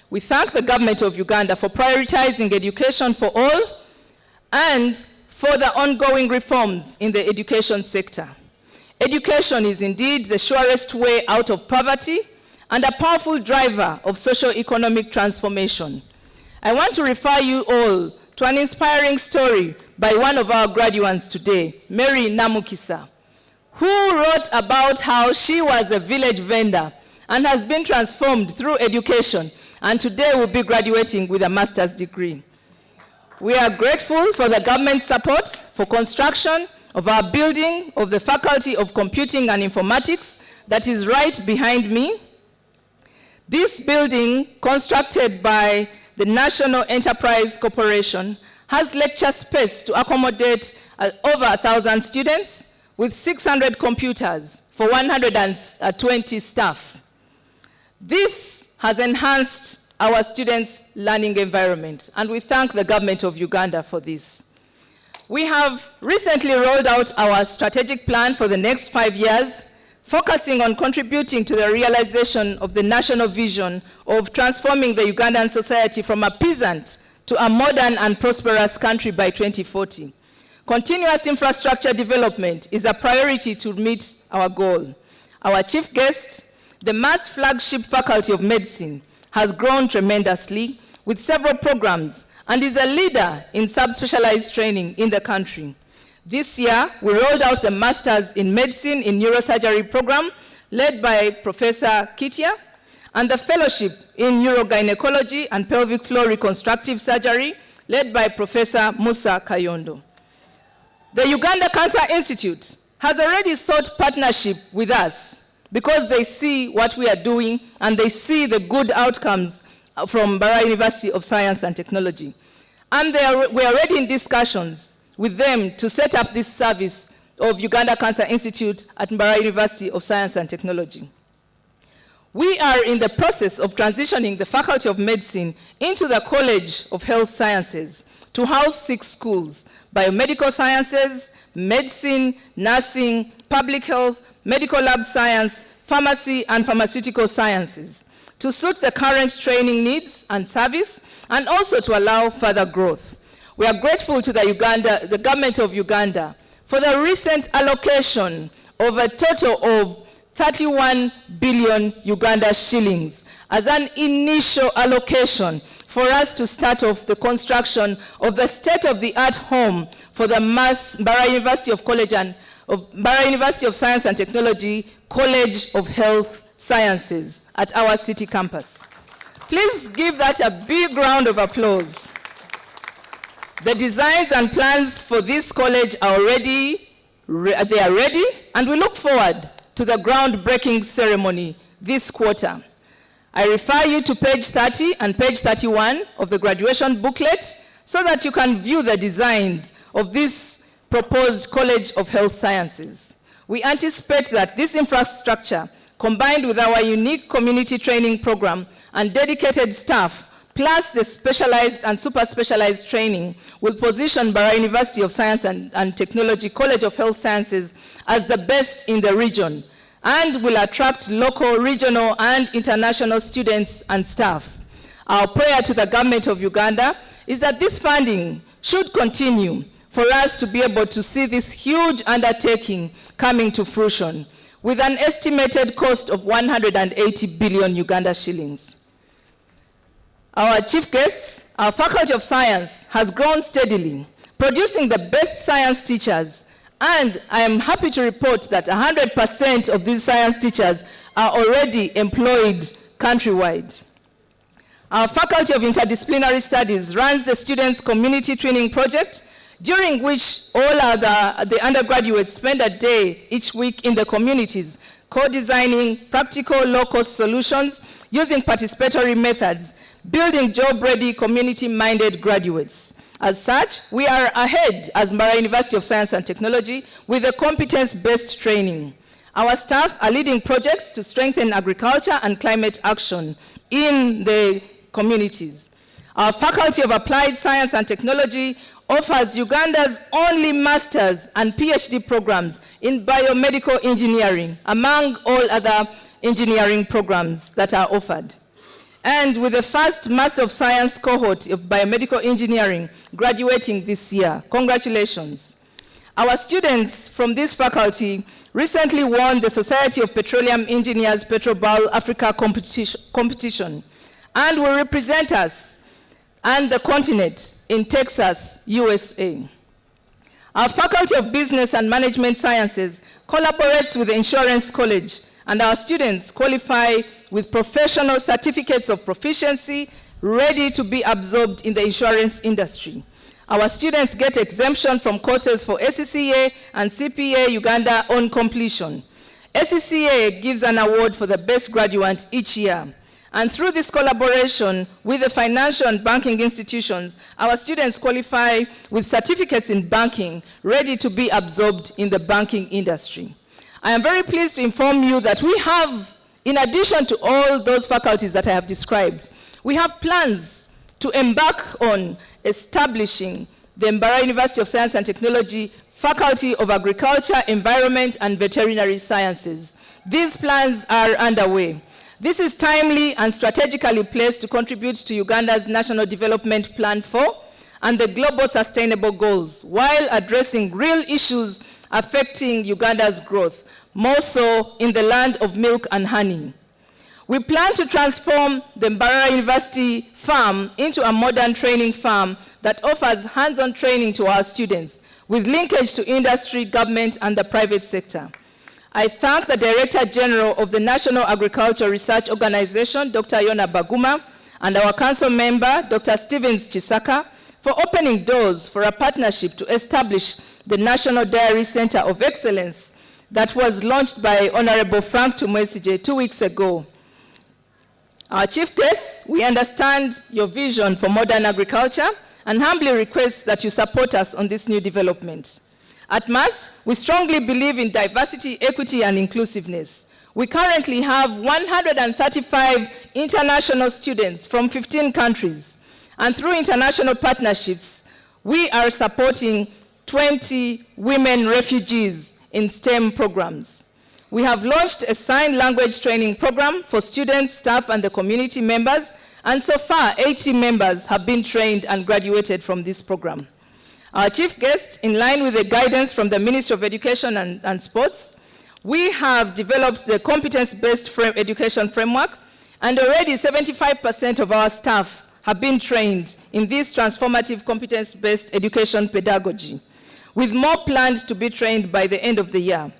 We thank the government of Uganda for prioritizing education for all and for the ongoing reforms in the education sector. Education is indeed the surest way out of poverty and a powerful driver of socio-economic transformation. I want to refer you all to an inspiring story by one of our graduates today, Mary Namukisa, who wrote about how she was a village vendor and has been transformed through education, and today will be graduating with a master's degree. We are grateful for the government's support for construction of our building of the Faculty of Computing and Informatics that is right behind me. This building, constructed by the National Enterprise Corporation, has lecture space to accommodate over 1,000 students with 600 computers for 120 staff. This has enhanced our students' learning environment, and we thank the government of Uganda for this. We have recently rolled out our strategic plan for the next 5 years, focusing on contributing to the realization of the national vision of transforming the Ugandan society from a peasant to a modern and prosperous country by 2040. Continuous infrastructure development is a priority to meet our goal. Our chief guest, the MAST flagship Faculty of Medicine, has grown tremendously with several programs and is a leader in subspecialized training in the country. This year, we rolled out the Masters in Medicine in Neurosurgery program led by Professor Kitia, and the Fellowship in Urogynecology and Pelvic Floor Reconstructive Surgery led by Professor Musa Kayondo. The Uganda Cancer Institute has already sought partnership with us because they see what we are doing and they see the good outcomes from Mbarara University of Science and Technology. And we are already in discussions with them to set up this service of Uganda Cancer Institute at Mbarara University of Science and Technology. We are in the process of transitioning the Faculty of Medicine into the College of Health Sciences to house 6 schools: biomedical sciences, medicine, nursing, public health, medical lab science, pharmacy, and pharmaceutical sciences, to suit the current training needs and service, and also to allow further growth. We are grateful to the government of Uganda for the recent allocation of a total of 31 billion Uganda shillings as an initial allocation for us to start off the construction of the state-of-the-art home for the Mbarara University of Science and Technology College of Health Sciences at our city campus. Please give that a big round of applause. The designs and plans for this college are already ready, and we look forward to the groundbreaking ceremony this quarter. I refer you to page 30 and page 31 of the graduation booklet so that you can view the designs of this proposed College of Health Sciences. We anticipate that this infrastructure, combined with our unique community training program and dedicated staff, plus the specialized and super specialized training, will position Mbarara University of Science and Technology College of Health Sciences as the best in the region, and will attract local, regional, and international students and staff. Our prayer to the government of Uganda is that this funding should continue for us to be able to see this huge undertaking coming to fruition, with an estimated cost of 180 billion Uganda shillings. Our chief guest, our Faculty of Science, has grown steadily, producing the best science teachers, and I am happy to report that 100% of these science teachers are already employed countrywide. Our Faculty of Interdisciplinary Studies runs the Students' Community Training Project, during which all the undergraduates spend a day each week in the communities, co-designing practical low-cost solutions using participatory methods, building job-ready, community-minded graduates. As such, we are ahead as Mbarara University of Science and Technology with the competence-based training. Our staff are leading projects to strengthen agriculture and climate action in the communities. Our Faculty of Applied Science and Technology offers Uganda's only master's and PhD programs in biomedical engineering, among all other engineering programs that are offered. And with the first Master of Science cohort of biomedical engineering graduating this year. Congratulations. Our students from this faculty recently won the Society of Petroleum Engineers Petrobal Africa competition and will represent us and the continent in Texas, USA. Our Faculty of Business and Management Sciences collaborates with the Insurance College, and our students qualify with professional certificates of proficiency ready to be absorbed in the insurance industry. Our students get exemption from courses for SCCA and CPA Uganda on completion. SCCA gives an award for the best graduate each year. And through this collaboration with the financial and banking institutions, our students qualify with certificates in banking ready to be absorbed in the banking industry. I am very pleased to inform you that we have, in addition to all those faculties that I have described, we have plans to embark on establishing the Mbarara University of Science and Technology Faculty of Agriculture, Environment, and Veterinary Sciences. These plans are underway. This is timely and strategically placed to contribute to Uganda's National Development Plan 4 and the Global Sustainable Goals, while addressing real issues affecting Uganda's growth, more so in the land of milk and honey. We plan to transform the Mbarara University farm into a modern training farm that offers hands-on training to our students, with linkage to industry, government, and the private sector. I thank the Director General of the National Agricultural Research Organization, Dr. Yona Baguma, and our council member, Dr. Stevens Chisaka, for opening doors for a partnership to establish the National Dairy Center of Excellence that was launched by Honorable Frank Tumwesije 2 weeks ago. Our chief guests, we understand your vision for modern agriculture and humbly request that you support us on this new development. At MAST, we strongly believe in diversity, equity, and inclusiveness. We currently have 135 international students from 15 countries, and through international partnerships, we are supporting 20 women refugees in STEM programs. We have launched a sign language training program for students, staff, and the community members, and so far, 80 members have been trained and graduated from this program. Our chief guest, in line with the guidance from the Ministry of Education and Sports, we have developed the competence-based education framework, and already 75% of our staff have been trained in this transformative competence-based education pedagogy, with more planned to be trained by the end of the year.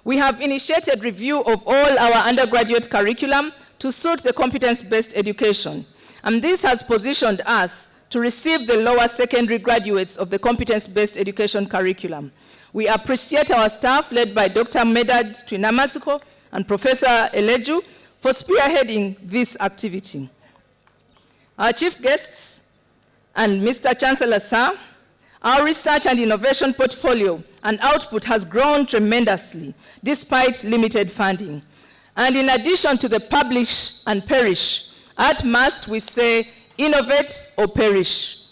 We have initiated review of all our undergraduate curriculum to suit the competence-based education, and this has positioned us to receive the lower secondary graduates of the competence-based education curriculum. We appreciate our staff led by Dr. Medad Twinamasuko and Professor Eleju for spearheading this activity. Our chief guests and Mr. Chancellor, sir, our research and innovation portfolio and output has grown tremendously despite limited funding. And in addition to the publish and perish, at MAST we say innovate or perish.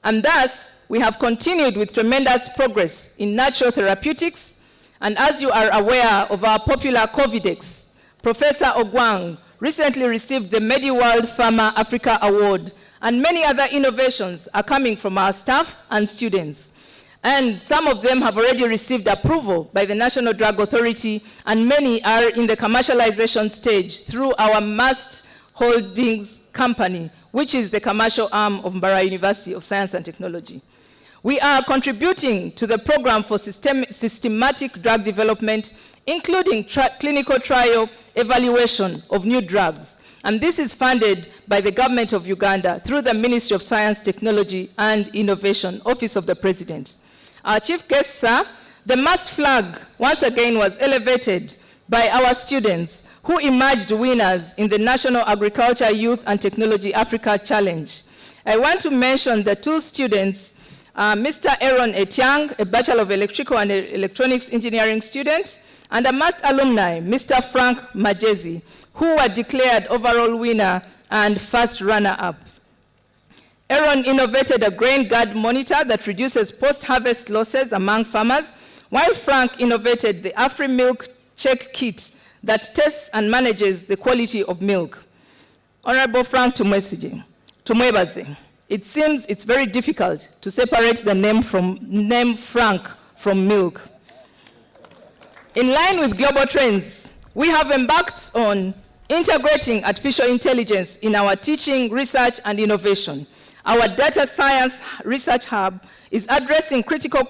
And thus, we have continued with tremendous progress in natural therapeutics. And as you are aware of our popular Covidex, Professor Ogwang recently received the MediWorld Pharma Africa Award, and many other innovations are coming from our staff and students. And some of them have already received approval by the National Drug Authority, and many are in the commercialization stage through our MAST Holdings company, which is the commercial arm of Mbarara University of Science and Technology. We are contributing to the program for systematic drug development, including clinical trial evaluation of new drugs. And this is funded by the government of Uganda through the Ministry of Science, Technology, and Innovation, Office of the President. Our chief guest, sir, the MAST flag once again was elevated by our students who emerged winners in the National Agriculture, Youth, and Technology Africa Challenge. I want to mention the two students, Mr. Aaron Etiang, a Bachelor of Electrical and Electronics Engineering student, and a MAST alumni, Mr. Frank Majezi, who were declared overall winner and first runner-up. Aaron innovated a grain guard monitor that reduces post-harvest losses among farmers, while Frank innovated the AfriMilk check kit that tests and manages the quality of milk. Honorable Frank Tumwebaze, it seems it's very difficult to separate the name Frank from milk. In line with global trends, we have embarked on integrating artificial intelligence in our teaching, research, and innovation. Our data science research hub is addressing critical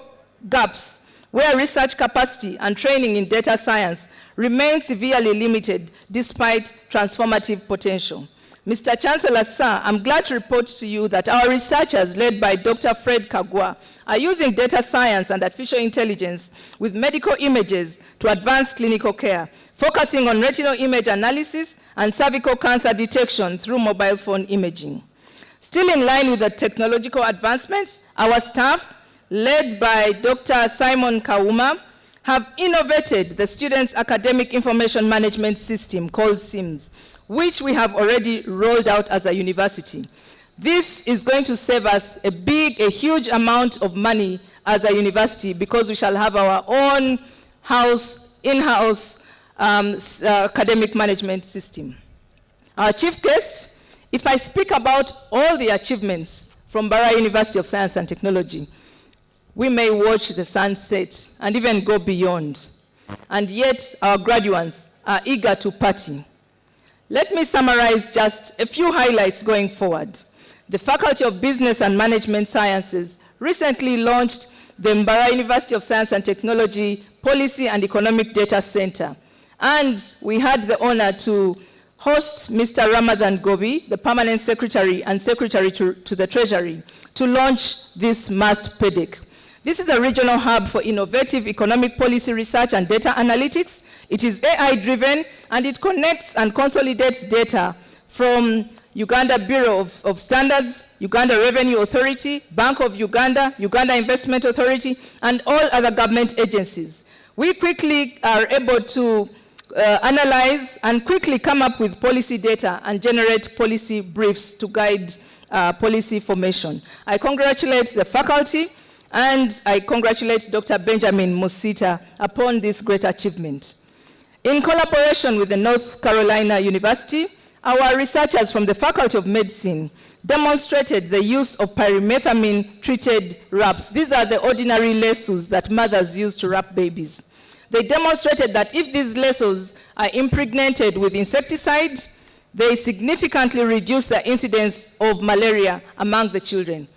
gaps where research capacity and training in data science remain severely limited despite transformative potential. Mr. Chancellor, sir, I'm glad to report to you that our researchers led by Dr. Fred Kagwa are using data science and artificial intelligence with medical images to advance clinical care, focusing on retinal image analysis and cervical cancer detection through mobile phone imaging. Still in line with the technological advancements, our staff, led by Dr. Simon Kauma, have innovated the Students' Academic Information Management System called SIMS, which we have already rolled out as a university. This is going to save us a huge amount of money as a university because we shall have our own in-house academic management system. Our chief guest, if I speak about all the achievements from Mbarara University of Science and Technology, we may watch the sunset and even go beyond. And yet our graduates are eager to party. Let me summarize just a few highlights going forward. The Faculty of Business and Management Sciences recently launched the Mbarara University of Science and Technology Policy and Economic Data Center. And we had the honor to host Mr. Ramadan Gobi, the Permanent Secretary and Secretary to the Treasury, to launch this MAST PEDEC. This is a regional hub for innovative economic policy research and data analytics. It is AI-driven, and it connects and consolidates data from Uganda Bureau of Standards, Uganda Revenue Authority, Bank of Uganda, Uganda Investment Authority, and all other government agencies. We quickly are able to analyze and quickly come up with policy data and generate policy briefs to guide policy formation. I congratulate the faculty and I congratulate Dr. Benjamin Musita upon this great achievement. In collaboration with the North Carolina University, our researchers from the Faculty of Medicine demonstrated the use of pyrimethamine-treated wraps. These are the ordinary lassos that mothers use to wrap babies. They demonstrated that if these lassos are impregnated with insecticide, they significantly reduce the incidence of malaria among the children.